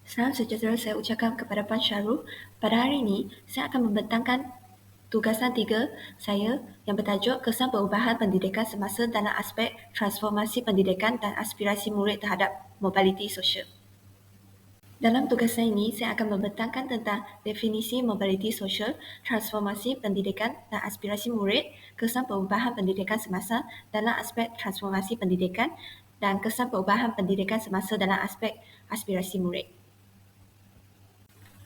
Salam sejahtera saya ucapkan kepada Puan Syarul. Pada hari ini, saya akan membentangkan tugasan 3 saya yang bertajuk Kesan Perubahan Pendidikan Semasa dalam aspek transformasi pendidikan dan aspirasi murid terhadap mobiliti sosial. Dalam tugasan ini, saya akan membentangkan tentang definisi mobiliti sosial, transformasi pendidikan dan aspirasi murid, kesan perubahan pendidikan semasa dalam aspek transformasi pendidikan dan kesan perubahan pendidikan semasa dalam aspek aspirasi murid.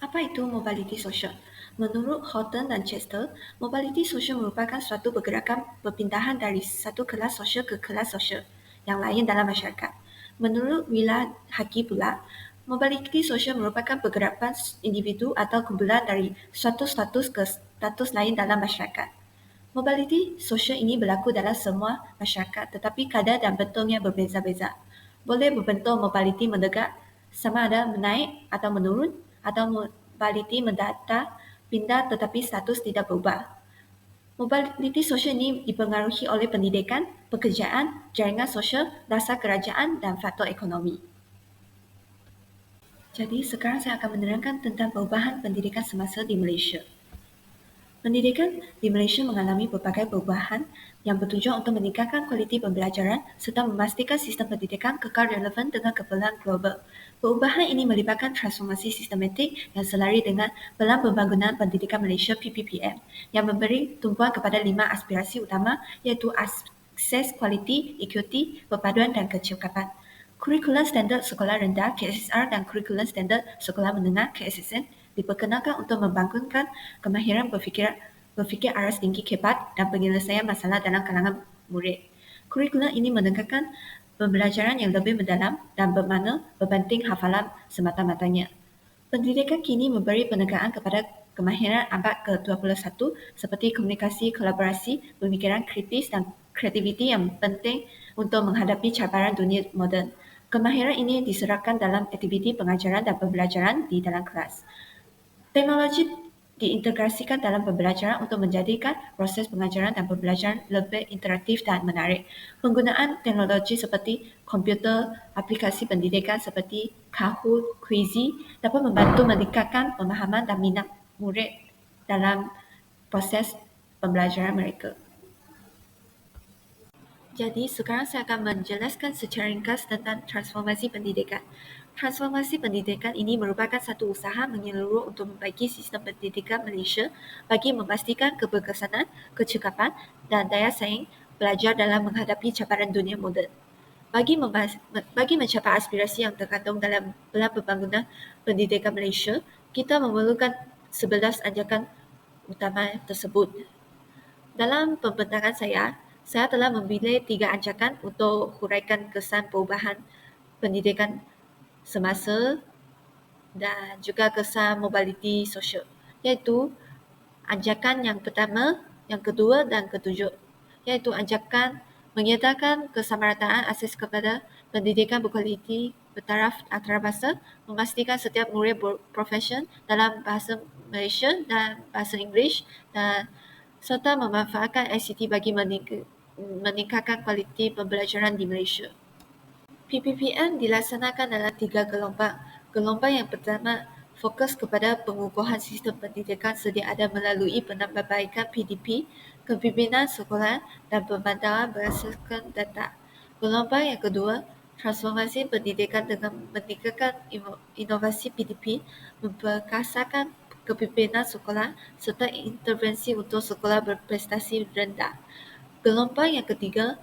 Apa itu mobiliti sosial? Menurut Horton dan Chester, mobiliti sosial merupakan suatu pergerakan perpindahan dari satu kelas sosial ke kelas sosial yang lain dalam masyarakat. Menurut Willa Haki pula, mobiliti sosial merupakan pergerakan individu atau kumpulan dari suatu status ke status lain dalam masyarakat. Mobiliti sosial ini berlaku dalam semua masyarakat tetapi kadar dan bentuknya berbeza-beza. Boleh berbentuk mobiliti menegak sama ada menaik atau menurun atau mobiliti mendatar pindah tetapi status tidak berubah. Mobiliti sosial ini dipengaruhi oleh pendidikan, pekerjaan, jaringan sosial, dasar kerajaan dan faktor ekonomi. Jadi sekarang saya akan menerangkan tentang perubahan pendidikan semasa di Malaysia. Pendidikan di Malaysia mengalami pelbagai perubahan yang bertujuan untuk meningkatkan kualiti pembelajaran serta memastikan sistem pendidikan kekal relevan dengan keperluan global. Perubahan ini melibatkan transformasi sistematik yang selari dengan Pelan Pembangunan Pendidikan Malaysia (PPPM) yang memberi tumpuan kepada 5 aspirasi utama iaitu akses kualiti, ekuiti, perpaduan dan kecekapan. Kurikulum standard sekolah rendah (KSR) dan kurikulum standard sekolah menengah (KSSN) diperkenalkan untuk membangunkan kemahiran berfikir aras tinggi hebat dan penyelesaian masalah dalam kalangan murid. Kurikulum ini menekankan pembelajaran yang lebih mendalam dan bermakna berbanding hafalan semata-matanya. Pendidikan kini memberi penekangan kepada kemahiran abad ke-21 seperti komunikasi, kolaborasi, pemikiran kritis dan kreativiti yang penting untuk menghadapi cabaran dunia moden. Kemahiran ini diserapkan dalam aktiviti pengajaran dan pembelajaran di dalam kelas. Teknologi diintegrasikan dalam pembelajaran untuk menjadikan proses pengajaran dan pembelajaran lebih interaktif dan menarik. Penggunaan teknologi seperti komputer, aplikasi pendidikan seperti Kahoot, Quizy dapat membantu meningkatkan pemahaman dan minat murid dalam proses pembelajaran mereka. Jadi, sekarang saya akan menjelaskan secara ringkas tentang transformasi pendidikan. Transformasi pendidikan ini merupakan satu usaha menyeluruh untuk membaiki sistem pendidikan Malaysia bagi memastikan keberkesanan, kecekapan dan daya saing pelajar dalam menghadapi cabaran dunia moden. Bagi mencapai aspirasi yang terkandung dalam Pelan Pembangunan Pendidikan Malaysia, kita memerlukan 11 anjakan utama tersebut. Dalam pembentangan saya telah memilih 3 anjakan untuk huraikan kesan perubahan pendidikan semasa dan juga kesan mobiliti sosial, iaitu anjakan yang pertama, yang kedua dan ketujuh, iaitu anjakan menyediakan kesamarataan akses kepada pendidikan berkualiti bertaraf antarabangsa, memastikan setiap murid berprofesion dalam bahasa Malaysia dan bahasa Inggeris dan serta memanfaatkan ICT bagi meningkatkan kualiti pembelajaran di Malaysia. PPPM dilaksanakan dalam 3 gelombang. Gelombang yang pertama fokus kepada pengukuhan sistem pendidikan sedia ada melalui penambahbaikan PDP, kepimpinan sekolah dan pemantauan berdasarkan data. Gelombang yang kedua, transformasi pendidikan dengan meningkatkan inovasi PDP, memperkasakan kepimpinan sekolah serta intervensi untuk sekolah berprestasi rendah. Gelombang yang ketiga,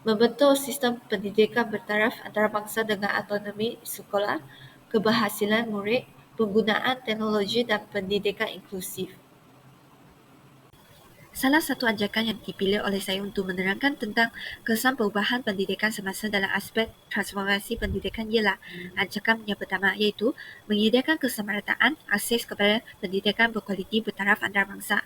membentuk sistem pendidikan bertaraf antarabangsa dengan autonomi sekolah, keberhasilan murid, penggunaan teknologi dan pendidikan inklusif. Salah satu anjakan yang dipilih oleh saya untuk menerangkan tentang kesan perubahan pendidikan semasa dalam aspek transformasi pendidikan ialah anjakan yang pertama iaitu menyediakan kesamarataan akses kepada pendidikan berkualiti bertaraf antarabangsa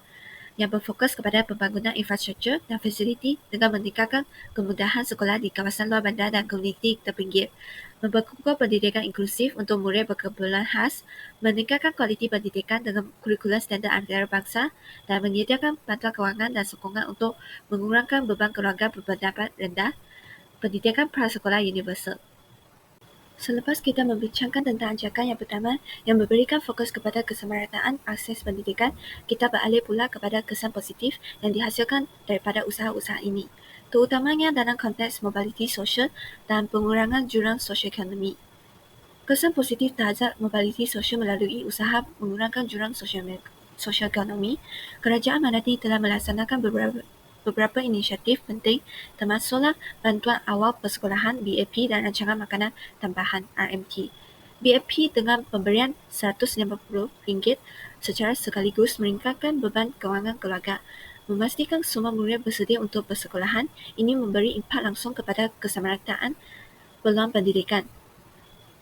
yang berfokus kepada pembangunan infrastruktur dan fasiliti dengan meningkatkan kemudahan sekolah di kawasan luar bandar dan komuniti terpinggir, membekukan pendidikan inklusif untuk murid berkeperluan khas, meningkatkan kualiti pendidikan dengan kurikulum standard antarabangsa dan menyediakan bantuan kewangan dan sokongan untuk mengurangkan beban keluarga berpendapat rendah, pendidikan prasekolah universal. Selepas kita membincangkan tentang ajakan yang pertama yang memberikan fokus kepada kesamarataan akses pendidikan, kita beralih pula kepada kesan positif yang dihasilkan daripada usaha-usaha ini, terutamanya dalam konteks mobiliti sosial dan pengurangan jurang sosioekonomi. Kesan positif terhadap mobiliti sosial melalui usaha mengurangkan jurang sosioekonomi, Kerajaan Melati telah melaksanakan beberapa inisiatif penting termasuklah bantuan awal persekolahan BAP dan rancangan makanan tambahan RMT. BAP dengan pemberian RM150 secara sekaligus meringkatkan beban kewangan keluarga, memastikan semua murid bersedia untuk persekolahan. Ini memberi impak langsung kepada kesamarataan peluang pendidikan.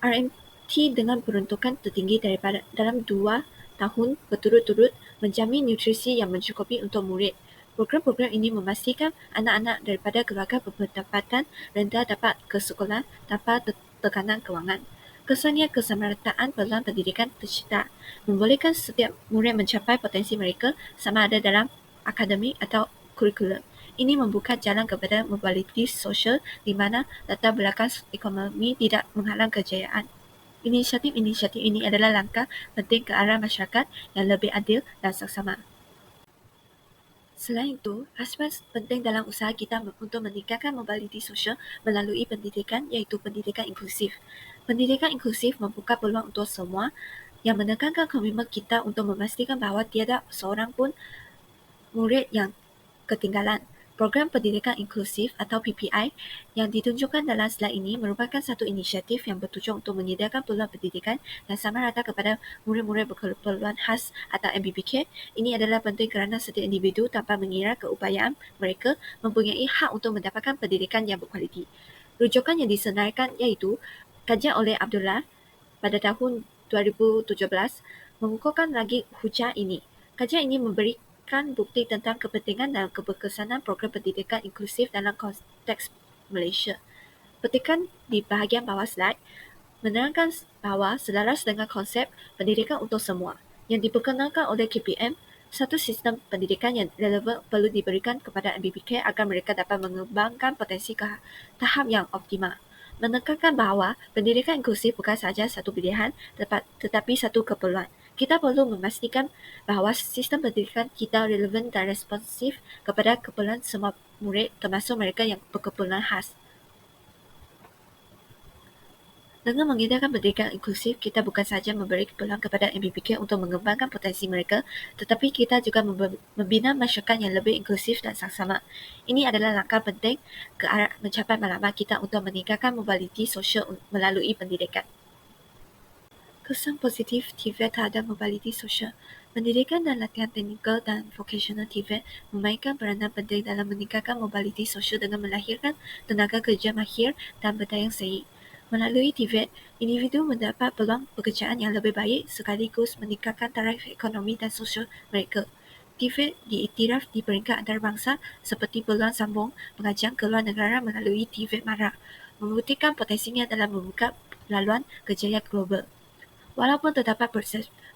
RMT dengan peruntukan tertinggi daripada dalam 2 tahun berturut-turut menjamin nutrisi yang mencukupi untuk murid. Program-program ini memastikan anak-anak daripada keluarga berpendapatan rendah dapat ke sekolah tanpa tekanan kewangan. Kesannya kesamarataan peluang pendidikan tercipta, membolehkan setiap murid mencapai potensi mereka sama ada dalam akademik atau kurikulum. Ini membuka jalan kepada mobiliti sosial di mana latar belakang ekonomi tidak menghalang kejayaan. Inisiatif-inisiatif ini adalah langkah penting ke arah masyarakat yang lebih adil dan saksama. Selain itu, aspek penting dalam usaha kita untuk meningkatkan mobiliti sosial melalui pendidikan iaitu pendidikan inklusif. Pendidikan inklusif membuka peluang untuk semua yang menekankan komitmen kita untuk memastikan bahawa tiada seorang pun murid yang ketinggalan. Program Pendidikan Inklusif atau PPI yang ditunjukkan dalam slide ini merupakan satu inisiatif yang bertujuan untuk menyediakan peluang pendidikan yang sama rata kepada murid-murid berkeperluan khas atau MBBK. Ini adalah penting kerana setiap individu tanpa mengira keupayaan mereka mempunyai hak untuk mendapatkan pendidikan yang berkualiti. Rujukan yang disenaraikan iaitu kajian oleh Abdullah pada tahun 2017 mengukuhkan lagi hujah ini. Kajian ini memberikan bukti tentang kepentingan dan keberkesanan program pendidikan inklusif dalam konteks Malaysia. Petikan di bahagian bawah slide menerangkan bahawa selaras dengan konsep pendidikan untuk semua yang diperkenalkan oleh KPM, satu sistem pendidikan yang relevan perlu diberikan kepada MBBK agar mereka dapat mengembangkan potensi ke tahap yang optimal. Menekankan bahawa pendidikan inklusif bukan sahaja satu pilihan tetapi satu keperluan. Kita perlu memastikan bahawa sistem pendidikan kita relevan dan responsif kepada keperluan semua murid termasuk mereka yang berkeperluan khas. Dengan menyediakan pendidikan inklusif, kita bukan sahaja memberi peluang kepada MBBK untuk mengembangkan potensi mereka, tetapi kita juga membina masyarakat yang lebih inklusif dan saksama. Ini adalah langkah penting ke arah mencapai matlamat kita untuk meningkatkan mobiliti sosial melalui pendidikan. Kesan positif TVET terhadap mobiliti sosial. Pendidikan dan latihan teknikal dan vocational TVET memainkan peranan penting dalam meningkatkan mobiliti sosial dengan melahirkan tenaga kerja mahir dan berdaya saing. Melalui TVET, individu mendapat peluang pekerjaan yang lebih baik sekaligus meningkatkan taraf ekonomi dan sosial mereka. TVET diiktiraf di peringkat antarabangsa seperti peluang sambung pengajian ke luar negara melalui TVET MARA, membuktikan potensinya dalam membuka laluan kejayaan global. Walaupun terdapat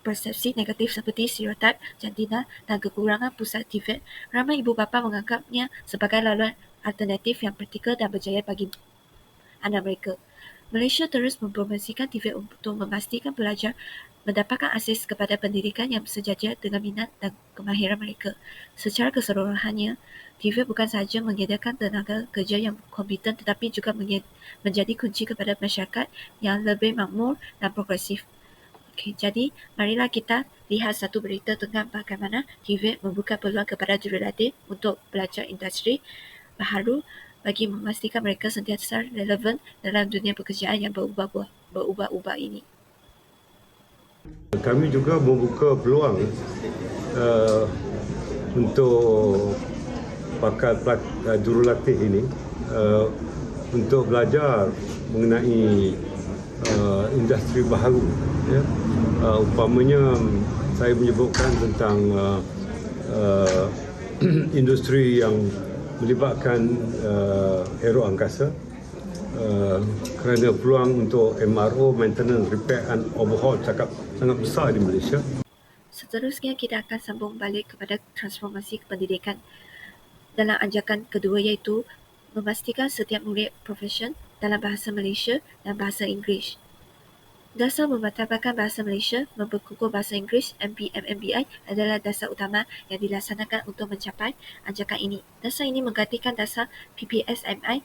persepsi negatif seperti stereotip jantina dan kekurangan pusat TVET, ramai ibu bapa menganggapnya sebagai laluan alternatif yang praktikal dan berjaya bagi anak mereka. Malaysia terus mempromosikan TVET untuk memastikan pelajar mendapatkan akses kepada pendidikan yang sejajar dengan minat dan kemahiran mereka. Secara keseluruhannya, TVET bukan sahaja menyediakan tenaga kerja yang kompeten tetapi juga menjadi kunci kepada masyarakat yang lebih makmur dan progresif. Okey, jadi marilah kita lihat satu berita tentang bagaimana TVET membuka peluang kepada jurulatih untuk belajar industri baharu bagi memastikan mereka sentiasa relevan dalam dunia pekerjaan yang berubah-ubah ini. Kami juga membuka peluang untuk bakal jurulatih ini untuk belajar mengenai industri baharu. Ya. Umpamanya saya menyebutkan tentang industri yang melibatkan aero angkasa kerana peluang untuk MRO, maintenance, repair and overhaul sangat besar di Malaysia. Seterusnya kita akan sambung balik kepada transformasi pendidikan dalam anjakan kedua iaitu memastikan setiap murid profesion dalam bahasa Malaysia dan bahasa Inggeris. Dasar memartabatkan bahasa Malaysia, memperkukuh bahasa Inggeris, MPMMBI adalah dasar utama yang dilaksanakan untuk mencapai anjakan ini. Dasar ini menggantikan dasar PPSMI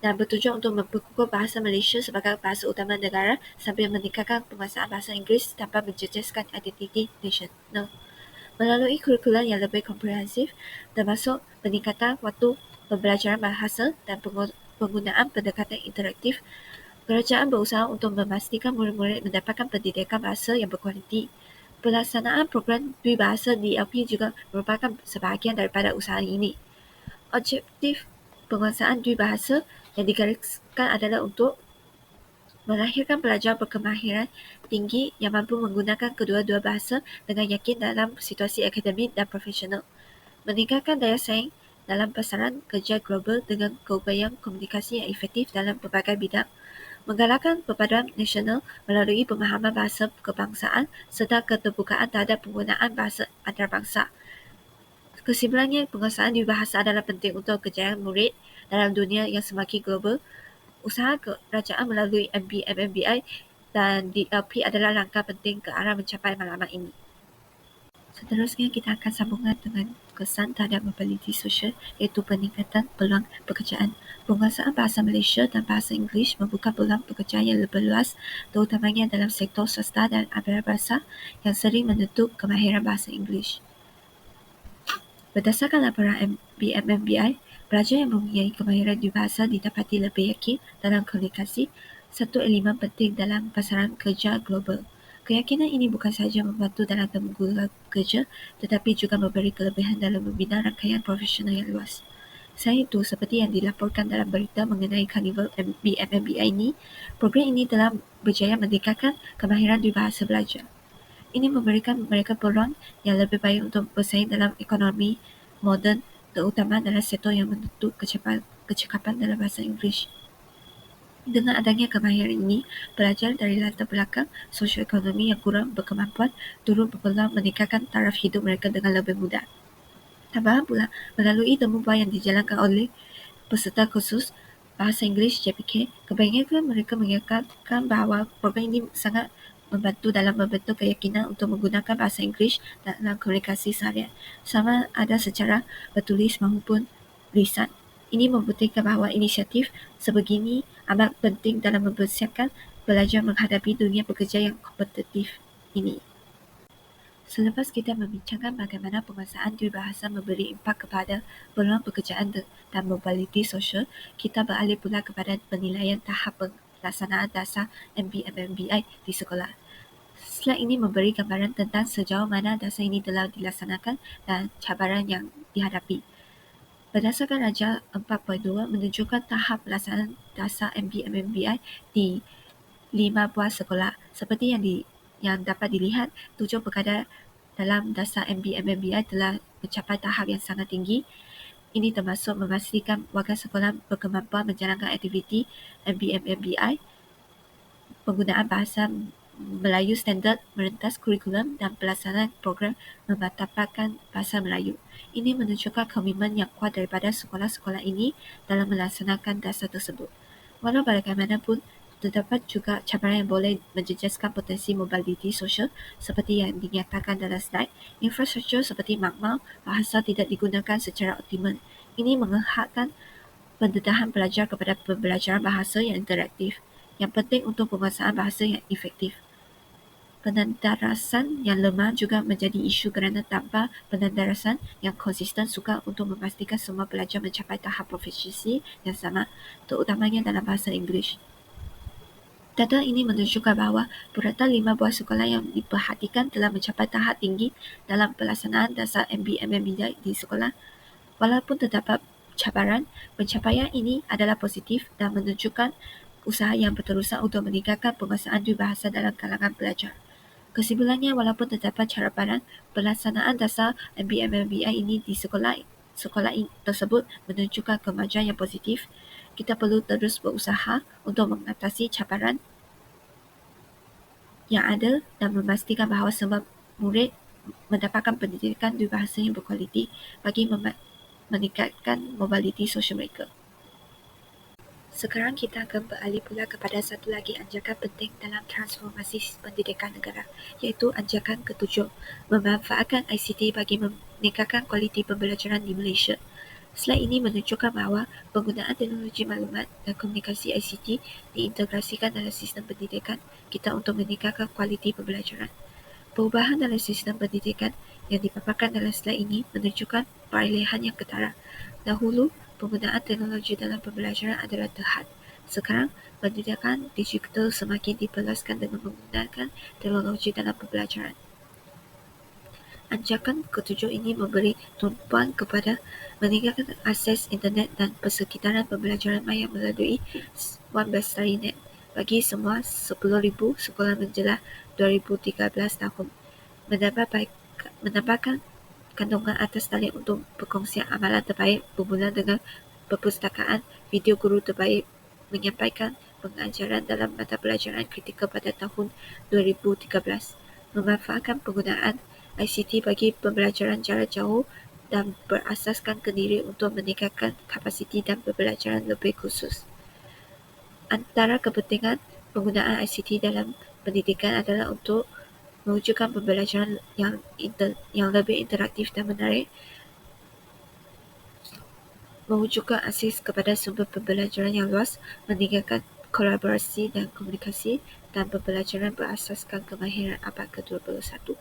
dan bertujuan untuk memperkukuh bahasa Malaysia sebagai bahasa utama negara sambil meningkatkan penguasaan bahasa Inggeris tanpa menjejaskan identiti nasional. Melalui kurikulum yang lebih komprehensif, termasuk peningkatan waktu pembelajaran bahasa dan penggunaan pendekatan interaktif, kerajaan berusaha untuk memastikan murid-murid mendapatkan pendidikan bahasa yang berkualiti. Pelaksanaan program Dui Bahasa DLP juga merupakan sebahagian daripada usaha ini. Objektif penguasaan Dui Bahasa yang digariskan adalah untuk melahirkan pelajar berkemahiran tinggi yang mampu menggunakan kedua-dua bahasa dengan yakin dalam situasi akademik dan profesional, meningkatkan daya saing dalam pasaran kerja global dengan keupayaan komunikasi yang efektif dalam pelbagai bidang, menggalakkan perpaduan nasional melalui pemahaman bahasa kebangsaan serta keterbukaan terhadap penggunaan bahasa antarabangsa. Kesimpulannya, penguasaan Dui Bahasa adalah penting untuk kejayaan murid dalam dunia yang semakin global. Usaha kerajaan melalui MPMMBI dan DLP adalah langkah penting ke arah mencapai matlamat ini. Seterusnya, kita akan sambungkan dengan kesan terhadap mobiliti sosial, iaitu peningkatan peluang pekerjaan. Penguasaan bahasa Malaysia dan bahasa Inggeris membuka peluang pekerjaan yang lebih luas, terutamanya dalam sektor swasta dan antarabangsa yang sering menuntut kemahiran bahasa Inggeris. Berdasarkan laporan MPMMBI, pelajar yang mempunyai kemahiran di bahasa didapati lebih yakin dalam komunikasi, satu elemen penting dalam pasaran kerja global. Keyakinan ini bukan sahaja membantu dalam temu kerja, tetapi juga memberi kelebihan dalam membina rangkaian profesional yang luas. Selain itu, seperti yang dilaporkan dalam berita mengenai karnival MPMMBI ini, program ini telah berjaya meningkatkan kemahiran di bahasa belajar. Ini memberikan mereka peluang yang lebih baik untuk bersaing dalam ekonomi moden, terutama dalam sektor yang menuntut kecakapan dalam bahasa Inggeris. Dengan adanya kemahiran ini, pelajar dari latar belakang sosioekonomi yang kurang berkemampuan turut berpeluang meningkatkan taraf hidup mereka dengan lebih mudah. Tambahan pula, melalui temu bual yang dijalankan oleh peserta kursus bahasa Inggeris JPK, kebanyakan mereka menyatakan bahawa program ini sangat membantu dalam membentuk keyakinan untuk menggunakan bahasa Inggeris dalam komunikasi seharian, sama ada secara bertulis maupun lisan. Ini membuktikan bahawa inisiatif sebegini amat penting dalam mempersiapkan pelajar menghadapi dunia pekerja yang kompetitif ini. Selepas kita membincangkan bagaimana penguasaan Dui Bahasa memberi impak kepada peluang pekerjaan dan mobiliti sosial, kita beralih pula kepada penilaian tahap pelaksanaan dasar MPMMBI di sekolah. Slide ini memberi gambaran tentang sejauh mana dasar ini telah dilaksanakan dan cabaran yang dihadapi. Berdasarkan Raja 4.2 menunjukkan tahap pelaksanaan dasar MPMMBI di 5 buah sekolah. Seperti yang dapat dilihat, 7 perkara dalam dasar MPMMBI telah mencapai tahap yang sangat tinggi. Ini termasuk memastikan warga sekolah berkemampuan menjalankan aktiviti MPMMBI, penggunaan bahasa Melayu standard merentas kurikulum dan pelaksanaan program memartabatkan bahasa Melayu. Ini menunjukkan komitmen yang kuat daripada sekolah-sekolah ini dalam melaksanakan dasar tersebut. Walau bagaimanapun, terdapat juga cabaran yang boleh menjejaskan potensi mobiliti sosial seperti yang dinyatakan dalam slide. Infrastruktur seperti makmal bahasa tidak digunakan secara optimal. Ini menghadkan pendedahan pelajar kepada pembelajaran bahasa yang interaktif, yang penting untuk penguasaan bahasa yang efektif. Penandarasan yang lemah juga menjadi isu kerana tanpa penandarasan yang konsisten sukar untuk memastikan semua pelajar mencapai tahap proficiency yang sama, terutamanya dalam bahasa Inggeris. Data ini menunjukkan bahawa purata 5 buah sekolah yang diperhatikan telah mencapai tahap tinggi dalam pelaksanaan dasar MPMMBI di sekolah. Walaupun terdapat cabaran, pencapaian ini adalah positif dan menunjukkan usaha yang berterusan untuk meningkatkan penguasaan Dui Bahasa dalam kalangan pelajar. Kesimpulannya, walaupun terdapat cabaran, pelaksanaan dasar MPMMBI ini di sekolah tersebut menunjukkan kemajuan yang positif. Kita perlu terus berusaha untuk mengatasi cabaran yang ada dan memastikan bahawa semua murid mendapatkan pendidikan Dui Bahasa yang berkualiti bagi meningkatkan mobiliti sosial mereka. Sekarang kita akan beralih pula kepada satu lagi anjakan penting dalam transformasi pendidikan negara, iaitu anjakan ketujuh, memanfaatkan ICT bagi meningkatkan kualiti pembelajaran di Malaysia. Slide ini menunjukkan bahawa penggunaan teknologi maklumat dan komunikasi ICT diintegrasikan dalam sistem pendidikan kita untuk meningkatkan kualiti pembelajaran. Perubahan dalam sistem pendidikan yang dipaparkan dalam slide ini menunjukkan perolehan yang ketara. Dahulu, penggunaan teknologi dalam pembelajaran adalah terhad. Sekarang, pendidikan digital semakin diperluaskan dengan menggunakan teknologi dalam pembelajaran. Anjakan ketujuh ini memberi tumpuan kepada meningkatkan akses internet dan persekitaran pembelajaran maya melalui One Bestari Net bagi semua 10,000 sekolah menjelang 2013 tahun. Menambahkan kandungan atas talian untuk perkongsian amalan terbaik bermula dengan perpustakaan video guru terbaik menyampaikan pengajaran dalam mata pelajaran kritikal pada tahun 2013. Memanfaatkan penggunaan ICT bagi pembelajaran jarak jauh dan berasaskan kendiri untuk meningkatkan kapasiti dan pembelajaran lebih khusus. Antara kepentingan penggunaan ICT dalam pendidikan adalah untuk mewujudkan pembelajaran yang lebih interaktif dan menarik, mewujudkan akses kepada sumber pembelajaran yang luas, meningkatkan kolaborasi dan komunikasi, dan pembelajaran berasaskan kemahiran abad ke-21.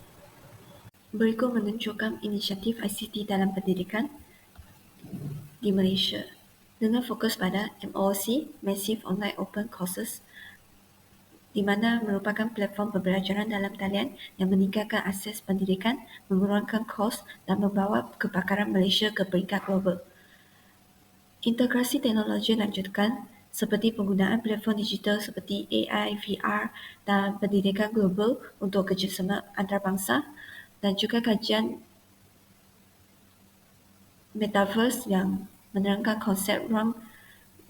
Berikut menunjukkan inisiatif ICT dalam pendidikan di Malaysia dengan fokus pada MOOC, Massive Online Open Courses, di mana merupakan platform pembelajaran dalam talian yang meningkatkan akses pendidikan, mengurangkan kos dan membawa kepakaran Malaysia ke peringkat global. Integrasi teknologi lanjutkan seperti penggunaan platform digital seperti AI, VR dan pendidikan global untuk kerjasama antarabangsa dan juga kajian metaverse yang menerangkan konsep ruang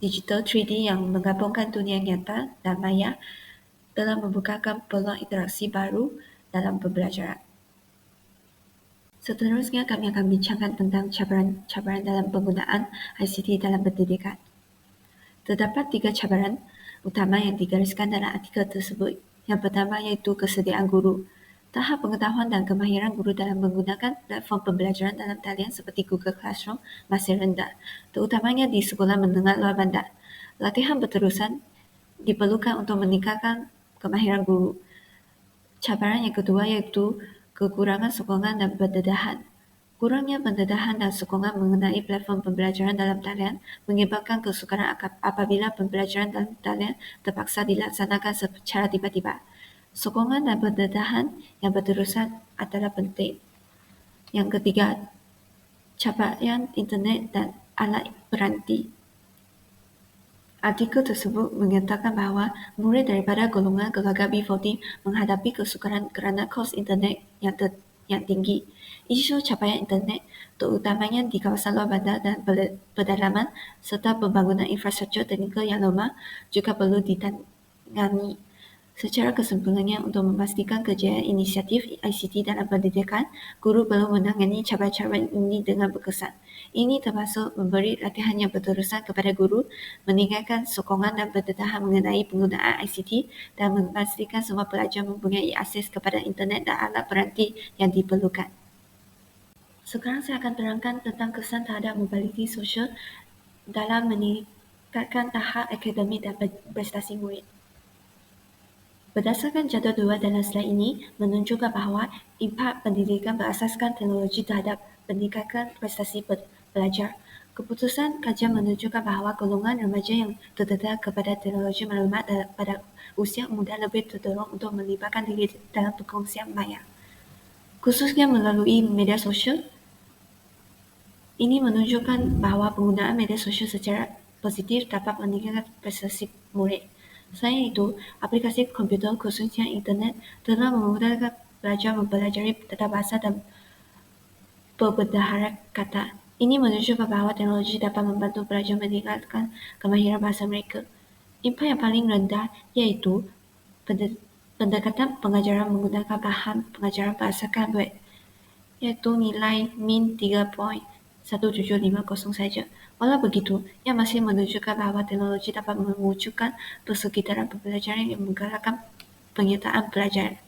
digital 3D yang menggabungkan dunia nyata dan maya telah membukakan peluang interaksi baru dalam pembelajaran. Seterusnya kami akan bincangkan tentang cabaran-cabaran dalam penggunaan ICT dalam pendidikan. Terdapat 3 cabaran utama yang digariskan dalam artikel tersebut. Yang pertama iaitu kesediaan guru. Tahap pengetahuan dan kemahiran guru dalam menggunakan platform pembelajaran dalam talian seperti Google Classroom masih rendah, terutamanya di sekolah menengah luar bandar. Latihan berterusan diperlukan untuk meningkatkan kemahiran guru. Cabaran yang kedua iaitu kekurangan sokongan dan pendedahan. Kurangnya pendedahan dan sokongan mengenai platform pembelajaran dalam talian menyebabkan kesukaran apabila pembelajaran dalam talian terpaksa dilaksanakan secara tiba-tiba. Sokongan dan pendedahan yang berterusan adalah penting. Yang ketiga, capaian internet dan alat beranti. Artikel tersebut menyatakan bahawa murid daripada golongan keluarga B14 menghadapi kesukaran kerana kos internet yang tinggi. Isu capaian internet, terutamanya di kawasan luar bandar dan pedalaman serta pembangunan infrastruktur teknikal yang lemah juga perlu ditangani. Secara kesimpulannya, untuk memastikan kejayaan inisiatif ICT dalam pendidikan, guru perlu menangani cabaran-cabaran ini dengan berkesan. Ini termasuk memberi latihan yang berterusan kepada guru, meningkatkan sokongan dan pendedahan mengenai penggunaan ICT dan memastikan semua pelajar mempunyai akses kepada internet dan alat beranti yang diperlukan. Sekarang saya akan terangkan tentang kesan terhadap mobiliti sosial dalam meningkatkan tahap akademik dan prestasi murid. Berdasarkan jadual 2 dalam slide ini menunjukkan bahawa impak pendidikan berasaskan teknologi terhadap peningkatan prestasi pelajar. Keputusan kajian menunjukkan bahawa golongan remaja yang terdedah kepada teknologi maklumat pada usia muda lebih terdorong untuk melibatkan diri dalam perkongsian maya, khususnya melalui media sosial. Ini menunjukkan bahawa penggunaan media sosial secara positif dapat meningkatkan prestasi murid. Selain itu, aplikasi komputer khususnya internet telah memudahkan pelajar mempelajari tata bahasa dan perbendaharaan kata. Ini menunjukkan bahawa teknologi dapat membantu pelajar meningkatkan kemahiran bahasa mereka. Impak yang paling rendah iaitu pendekatan pengajaran menggunakan bahan pengajaran berdasarkan web, iaitu nilai min 3 poin. 1750 saja. Walau begitu, ia masih menunjukkan bahawa teknologi dapat mewujudkan persekitaran pembelajaran yang menggalakkan penyertaan pelajar.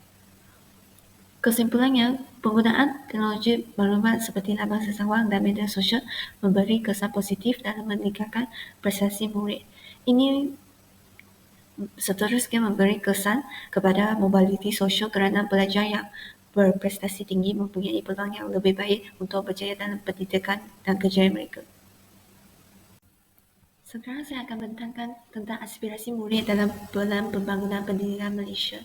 Kesimpulannya, penggunaan teknologi maklumat seperti laman sesawang dan media sosial memberi kesan positif dalam meningkatkan prestasi murid. Ini seterusnya memberi kesan kepada mobiliti sosial kerana pelajar yang berprestasi tinggi mempunyai peluang yang lebih baik untuk berjaya dalam pendidikan dan kerjaya mereka. Sekarang saya akan bentangkan tentang aspirasi murid dalam Pelan Pembangunan Pendidikan Malaysia.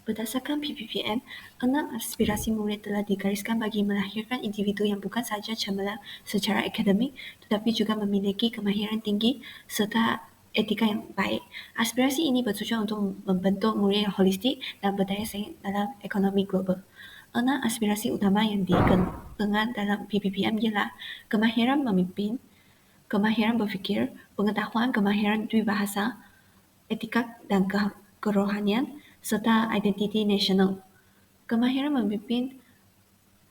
Berdasarkan PPPM, 6 aspirasi murid telah digariskan bagi melahirkan individu yang bukan sahaja cemerlang secara akademik tetapi juga memiliki kemahiran tinggi serta etika yang baik. Aspirasi ini bertujuan untuk membentuk murid yang holistik dan berdaya saing dalam ekonomi global. 6 aspirasi utama yang dikembangkan dalam PPPM ialah kemahiran memimpin, kemahiran berfikir, pengetahuan kemahiran dwibahasa, etika dan kerohanian, serta identiti nasional. Kemahiran memimpin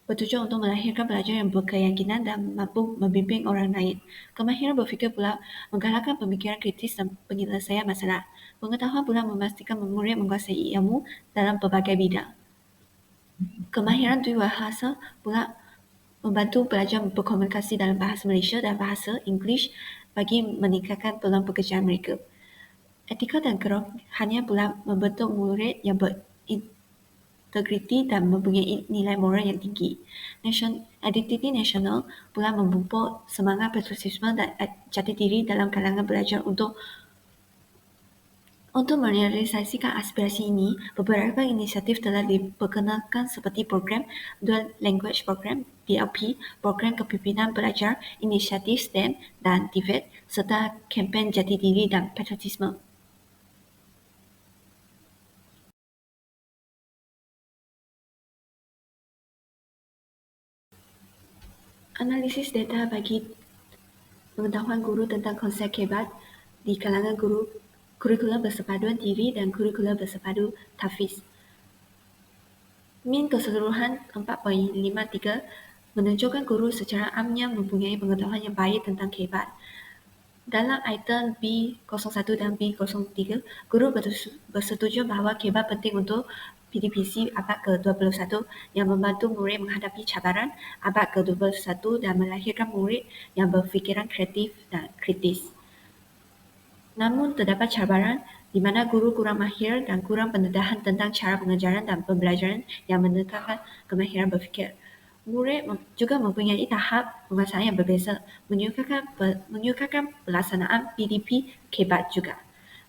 bertujuan untuk melahirkan pelajar yang berkeyakinan dan mampu membimbing orang lain. Kemahiran berfikir pula menggalakkan pemikiran kritis dan penyelesaian masalah. Pengetahuan pula memastikan murid menguasai ilmu dalam pelbagai bidang. Kemahiran dwibahasa pula membantu pelajar berkomunikasi dalam bahasa Malaysia dan bahasa Inggeris bagi meningkatkan peluang pekerjaan mereka. Etika dan kerohanian pula membentuk murid yang berintegriti dan mempunyai nilai moral yang tinggi. Identiti nasional pula memupuk semangat patriotisme dan jati diri dalam kalangan pelajar untuk merealisasikan aspirasi ini, beberapa inisiatif telah diperkenalkan seperti program Dual Language Program (DLP), program kepimpinan pelajar, inisiatif STEM dan TVET, serta kempen jati diri dan patriotisme. Analisis data bagi pengetahuan guru tentang konsep kebat di kalangan guru kurikulum bersepaduan diri dan kurikulum bersepadu tahfiz. Min keseluruhan 4.53 menunjukkan guru secara amnya mempunyai pengetahuan yang baik tentang kebat. Dalam item B01 dan B03, guru bersetuju bahawa kebat penting untuk PDPC abad ke-21 yang membantu murid menghadapi cabaran abad ke-21 dan melahirkan murid yang berfikiran kreatif dan kritis. Namun terdapat cabaran di mana guru kurang mahir dan kurang pendedahan tentang cara pengajaran dan pembelajaran yang menekankan kemahiran berfikir. Murid juga mempunyai tahap penguasaan yang berbeza, menyukarkan pelaksanaan PDP kebat juga.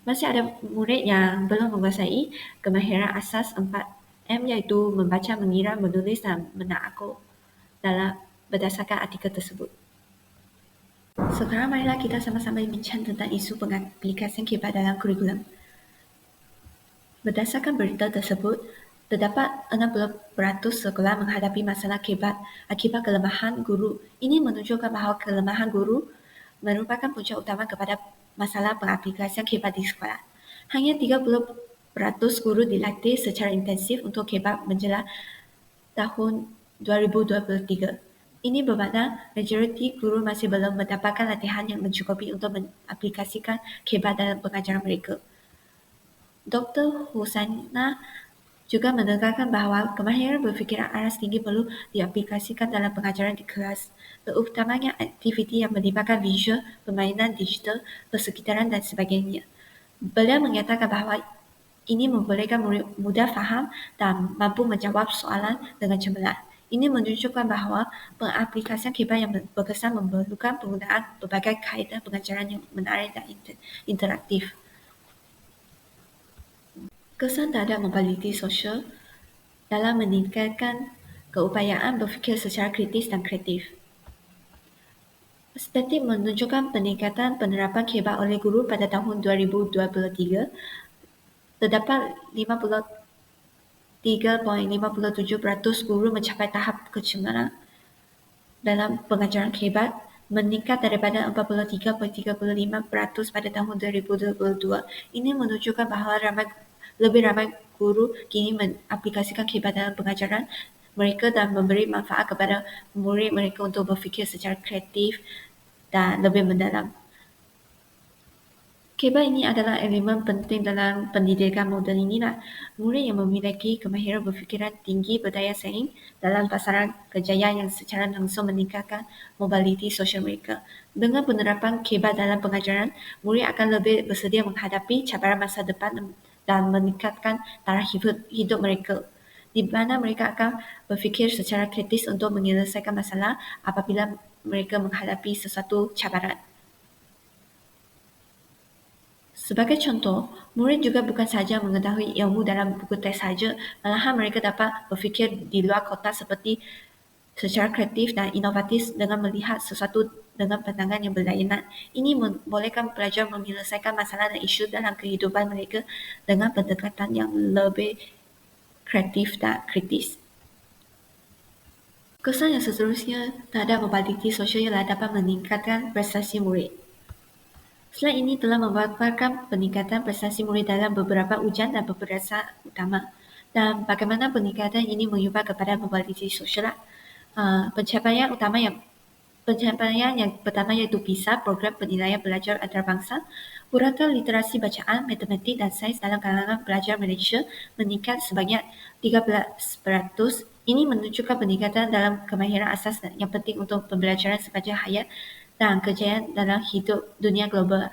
Masih ada murid yang belum menguasai kemahiran asas 4M iaitu membaca, mengira, menulis dan menakul dalam berdasarkan artikel tersebut. Sekarang marilah kita sama-sama bincang tentang isu pengaplikasian kebat dalam kurikulum. Berdasarkan berita tersebut, terdapat 60% sekolah menghadapi masalah kebat akibat kelemahan guru. Ini menunjukkan bahawa kelemahan guru merupakan punca utama kepada masalah pengaplikasian kebat di sekolah. Hanya 30% guru dilatih secara intensif untuk kebat menjelang tahun 2023. Ini bermakna majoriti guru masih belum mendapatkan latihan yang mencukupi untuk mengaplikasikan kebat dalam pengajaran mereka. Dr. Husaina juga menekankan bahawa kemahiran berfikiran aras tinggi perlu diaplikasikan dalam pengajaran di kelas, terutamanya aktiviti yang melibatkan visual, permainan digital, persekitaran dan sebagainya. Beliau menyatakan bahawa ini membolehkan murid mudah faham dan mampu menjawab soalan dengan cemerlang. Ini menunjukkan bahawa pengaplikasian kebat yang berkesan memerlukan penggunaan berbagai kaedah pengajaran yang menarik dan interaktif. Kesan terhadap mobiliti sosial dalam meningkatkan keupayaan berfikir secara kritis dan kreatif. Statistik menunjukkan peningkatan penerapan kebat oleh guru pada tahun 2023. Terdapat 53.57% guru mencapai tahap kecemerlang dalam pengajaran kebat, meningkat daripada 43.35% pada tahun 2022. Ini menunjukkan bahawa lebih ramai guru kini mengaplikasikan kebat dalam pengajaran mereka dan memberi manfaat kepada murid mereka untuk berfikir secara kreatif dan lebih mendalam. Kebal ini adalah elemen penting dalam pendidikan moden inilah. Murid yang memiliki kemahiran berfikiran tinggi berdaya saing dalam pasaran kejayaan yang secara langsung meningkatkan mobiliti sosial mereka. Dengan penerapan kebal dalam pengajaran, murid akan lebih bersedia menghadapi cabaran masa depan dan meningkatkan taraf hidup mereka, di mana mereka akan berfikir secara kritis untuk menyelesaikan masalah apabila mereka menghadapi sesuatu cabaran. Sebagai contoh, murid juga bukan sahaja mengetahui ilmu dalam buku teks sahaja, malahan mereka dapat berfikir di luar kotak secara kreatif dan inovatif dengan melihat sesuatu dengan pandangan yang berlainan. Ini membolehkan pelajar menyelesaikan masalah dan isu dalam kehidupan mereka dengan pendekatan yang lebih kreatif dan kritis. Kesan yang seterusnya terhadap mobiliti sosial ialah dapat meningkatkan prestasi murid. Slide ini telah memaparkan peningkatan prestasi murid dalam beberapa ujian dan peperiksaan utama dan bagaimana peningkatan ini menyumbang kepada mobiliti sosial. Pencapaian yang pertama iaitu PISA, Program Penilaian Pelajar Antarabangsa. Purata literasi bacaan, matematik dan sains dalam kalangan pelajar Malaysia meningkat sebanyak 13%. Ini menunjukkan peningkatan dalam kemahiran asas yang penting untuk pembelajaran sepanjang hayat dan kejayaan dalam hidup dunia global.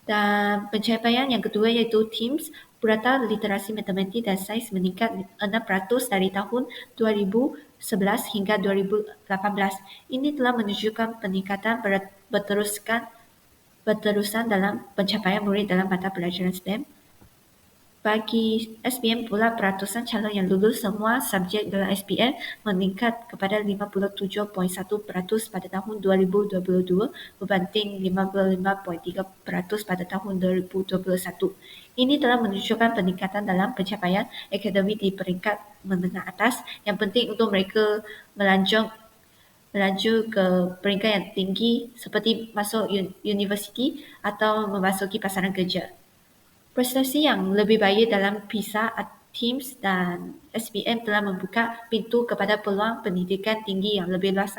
Dan pencapaian yang kedua iaitu TIMSS, Purata Literasi Matematik dan Sains meningkat 6% dari tahun 2011 hingga 2018. Ini telah menunjukkan peningkatan berterusan dalam pencapaian murid dalam mata pelajaran STEM. Bagi SPM pula, peratusan calon yang lulus semua subjek dalam SPM meningkat kepada 57.1% pada tahun 2022 berbanding 55.3% pada tahun 2021. Ini telah menunjukkan peningkatan dalam pencapaian akademik di peringkat menengah atas yang penting untuk mereka melaju ke peringkat yang tinggi seperti masuk universiti atau memasuki pasaran kerja. Prestasi yang lebih baik dalam PISA, TIMSS dan SPM telah membuka pintu kepada peluang pendidikan tinggi yang lebih luas.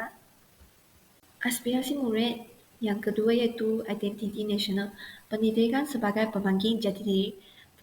Aspirasi murid yang kedua iaitu identiti nasional. Pendidikan sebagai pemanggil jati diri.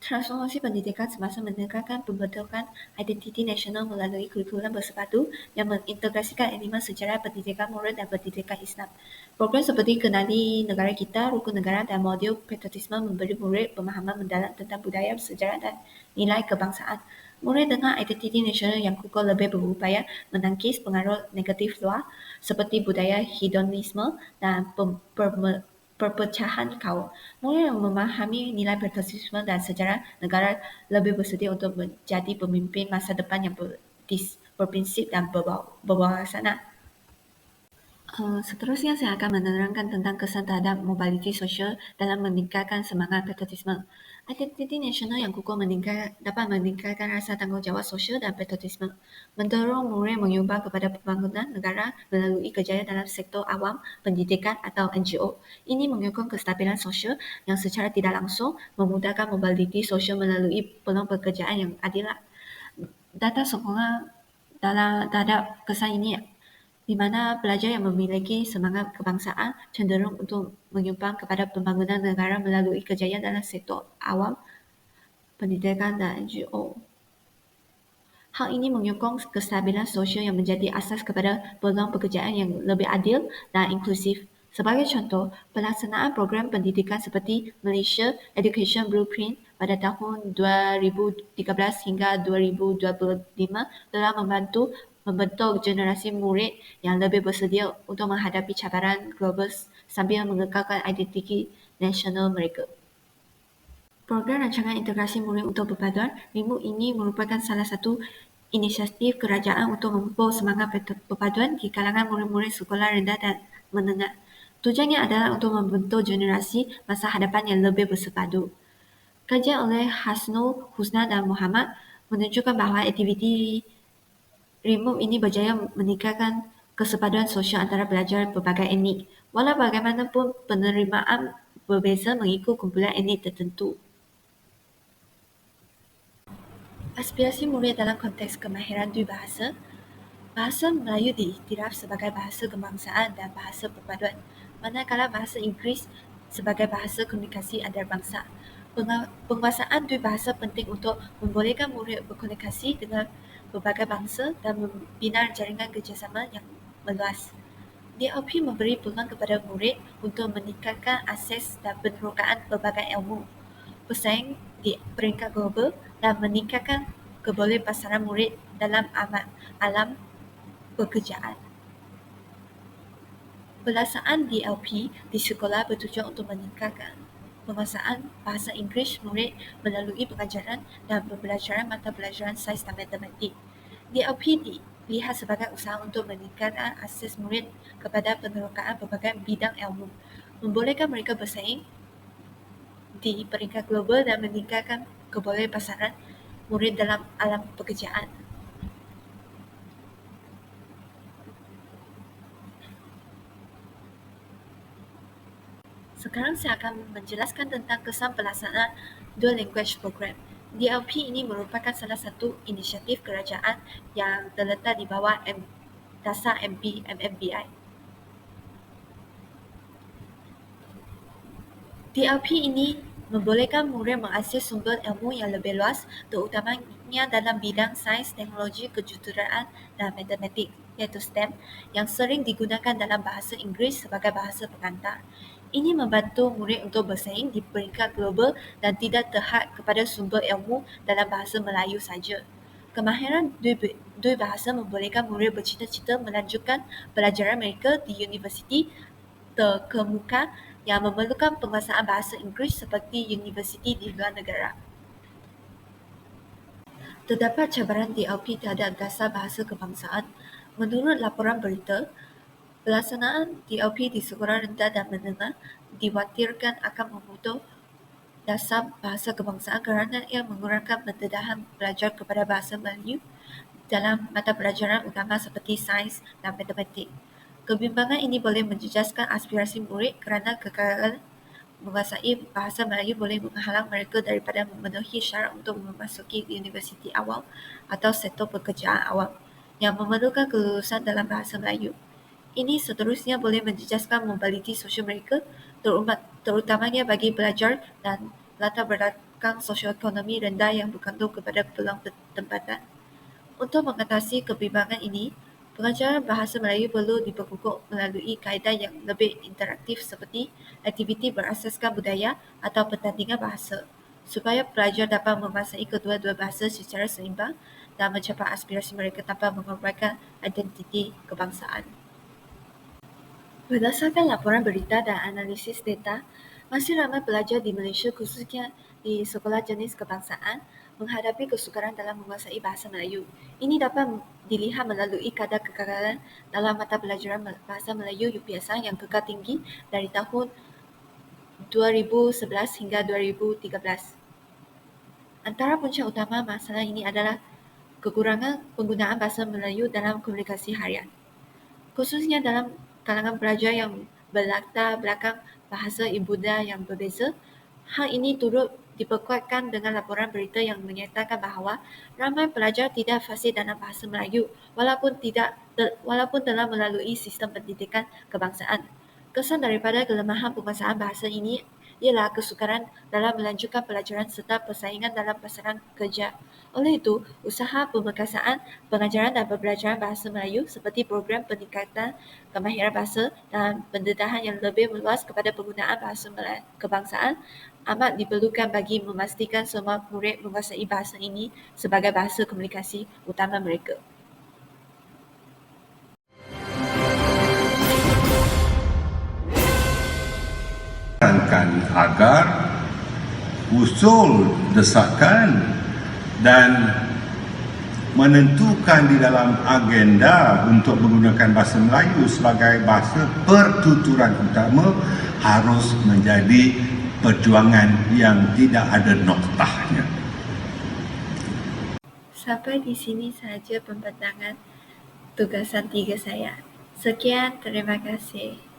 Transformasi pendidikan semasa menekankan pembentukan identiti nasional melalui kurikulum bersepadu yang mengintegrasikan elemen sejarah pendidikan moral dan pendidikan Islam. Program seperti Kenali Negara Kita, Rukun Negara dan modul patriotisme memberi murid pemahaman mendalam tentang budaya, sejarah dan nilai kebangsaan. Murid dengan identiti nasional yang kukuh lebih berupaya menangkis pengaruh negatif luar seperti budaya hedonisme dan perpecahan kaum. Murid yang memahami nilai patriotisme dan sejarah negara lebih bersedia untuk menjadi pemimpin masa depan yang berprinsip dan berwawasan. Seterusnya saya akan menerangkan tentang kesan terhadap mobiliti sosial dalam meningkatkan semangat patriotisme. Identiti nasional yang kukuh dapat meningkatkan rasa tanggungjawab sosial dan patriotisme, mendorong murid menyumbang kepada pembangunan negara melalui kejayaan dalam sektor awam, pendidikan atau NGO. Ini menyokong kestabilan sosial yang secara tidak langsung memudahkan mobiliti sosial melalui peluang pekerjaan yang adil. Data sokongan terhadap kesan ini di mana pelajar yang memiliki semangat kebangsaan cenderung untuk menyumbang kepada pembangunan negara melalui kejayaan dalam sektor awam, pendidikan dan NGO. Hal ini menyokong kestabilan sosial yang menjadi asas kepada peluang pekerjaan yang lebih adil dan inklusif. Sebagai contoh, pelaksanaan program pendidikan seperti Malaysia Education Blueprint pada tahun 2013 hingga 2025 telah membentuk generasi murid yang lebih bersedia untuk menghadapi cabaran global sambil mengekalkan identiti nasional mereka. Program rancangan integrasi murid untuk perpaduan RIMUK ini merupakan salah satu inisiatif kerajaan untuk memupuk semangat perpaduan di kalangan murid-murid sekolah rendah dan menengah. Tujuannya adalah untuk membentuk generasi masa hadapan yang lebih bersepadu. Kajian oleh Hasnul Husna dan Muhammad menunjukkan bahawa aktiviti RIMUK ini berjaya meningkatkan kesepaduan sosial antara pelajar berbagai etnik. Walau bagaimanapun, penerimaan berbeza mengikut kumpulan etnik tertentu. Aspirasi murid dalam konteks kemahiran dua bahasa. Bahasa Melayu diiktiraf sebagai bahasa kebangsaan dan bahasa perpaduan, manakala bahasa Inggeris sebagai bahasa komunikasi antarabangsa. Penguasaan dua bahasa penting untuk membolehkan murid berkomunikasi dengan berbagai bangsa dan membina jaringan kerjasama yang meluas. DLP memberi peluang kepada murid untuk meningkatkan akses dan penerokaan pelbagai ilmu, bersaing di peringkat global dan meningkatkan kebolehpasaran murid dalam alam pekerjaan. Pelaksanaan DLP di sekolah bertujuan untuk meningkatkan penguasaan bahasa Inggeris murid melalui pengajaran dan pembelajaran mata pelajaran sains dan matematik. DLP dilihat sebagai usaha untuk meningkatkan akses murid kepada penerokaan pelbagai bidang ilmu, membolehkan mereka bersaing di peringkat global dan meningkatkan kebolehpasaran murid dalam alam pekerjaan. Sekarang saya akan menjelaskan tentang kesan pelaksanaan Dual Language Program. DLP ini merupakan salah satu inisiatif kerajaan yang terletak di bawah dasar MMBI. DLP ini membolehkan murid mengakses sumber ilmu yang lebih luas, terutamanya dalam bidang sains, teknologi, kejuruteraan dan matematik, iaitu STEM, yang sering digunakan dalam bahasa Inggeris sebagai bahasa pengantar. Ini membantu murid untuk bersaing di peringkat global dan tidak terhad kepada sumber ilmu dalam bahasa Melayu saja. Kemahiran dua bahasa membolehkan murid bercita-cita melanjutkan pelajaran mereka di universiti terkemuka yang memerlukan penguasaan bahasa Inggeris seperti universiti di luar negara. Terdapat cabaran DLP terhadap dasar bahasa kebangsaan. Menurut laporan berita, pelaksanaan DLP di sekolah rendah dan menengah diwakilkan akan memutus dasar bahasa kebangsaan kerana ia mengurangkan pendedahan belajar kepada bahasa Melayu dalam mata pelajaran utama seperti sains dan matematik. Kebimbangan ini boleh menjejaskan aspirasi murid kerana kegagalan menguasai bahasa Melayu boleh menghalang mereka daripada memenuhi syarat untuk memasuki universiti awam atau sektor pekerjaan awam yang memerlukan kelulusan dalam bahasa Melayu. Ini seterusnya boleh menjejaskan mobiliti sosial mereka, terutamanya bagi pelajar dan latar belakang sosioekonomi rendah yang bergantung kepada peluang tempatan. Untuk mengatasi kebimbangan ini, pengajaran bahasa Melayu perlu diperkukuh melalui kaedah yang lebih interaktif seperti aktiviti berasaskan budaya atau pertandingan bahasa, supaya pelajar dapat menguasai kedua-dua bahasa secara seimbang dan mencapai aspirasi mereka tanpa mengorbankan identiti kebangsaan. Berdasarkan laporan berita dan analisis data, masih ramai pelajar di Malaysia khususnya di sekolah jenis kebangsaan menghadapi kesukaran dalam menguasai bahasa Melayu. Ini dapat dilihat melalui kadar kegagalan dalam mata pelajaran bahasa Melayu UPSR yang kekal tinggi dari tahun 2011 hingga 2013. Antara punca utama masalah ini adalah kekurangan penggunaan bahasa Melayu dalam komunikasi harian, khususnya dalam kalangan pelajar yang berlatar belakang bahasa ibunda yang berbeza. Hal ini turut diperkuatkan dengan laporan berita yang menyatakan bahawa ramai pelajar tidak fasih dalam bahasa Melayu walaupun telah melalui sistem pendidikan kebangsaan. Kesan daripada kelemahan penguasaan bahasa ini ialah kesukaran dalam melanjutkan pelajaran serta persaingan dalam pasaran kerja. Oleh itu, usaha pemekasan pengajaran dan pembelajaran bahasa Melayu seperti program peningkatan kemahiran bahasa dan pendedahan yang lebih meluas kepada penggunaan bahasa kebangsaan amat diperlukan bagi memastikan semua murid menguasai bahasa ini sebagai bahasa komunikasi utama mereka. Agar usul desakan dan menentukan di dalam agenda untuk menggunakan bahasa Melayu sebagai bahasa pertuturan utama harus menjadi perjuangan yang tidak ada noktahnya. Sampai di sini sahaja pembentangan tugasan 3 saya. Sekian, terima kasih.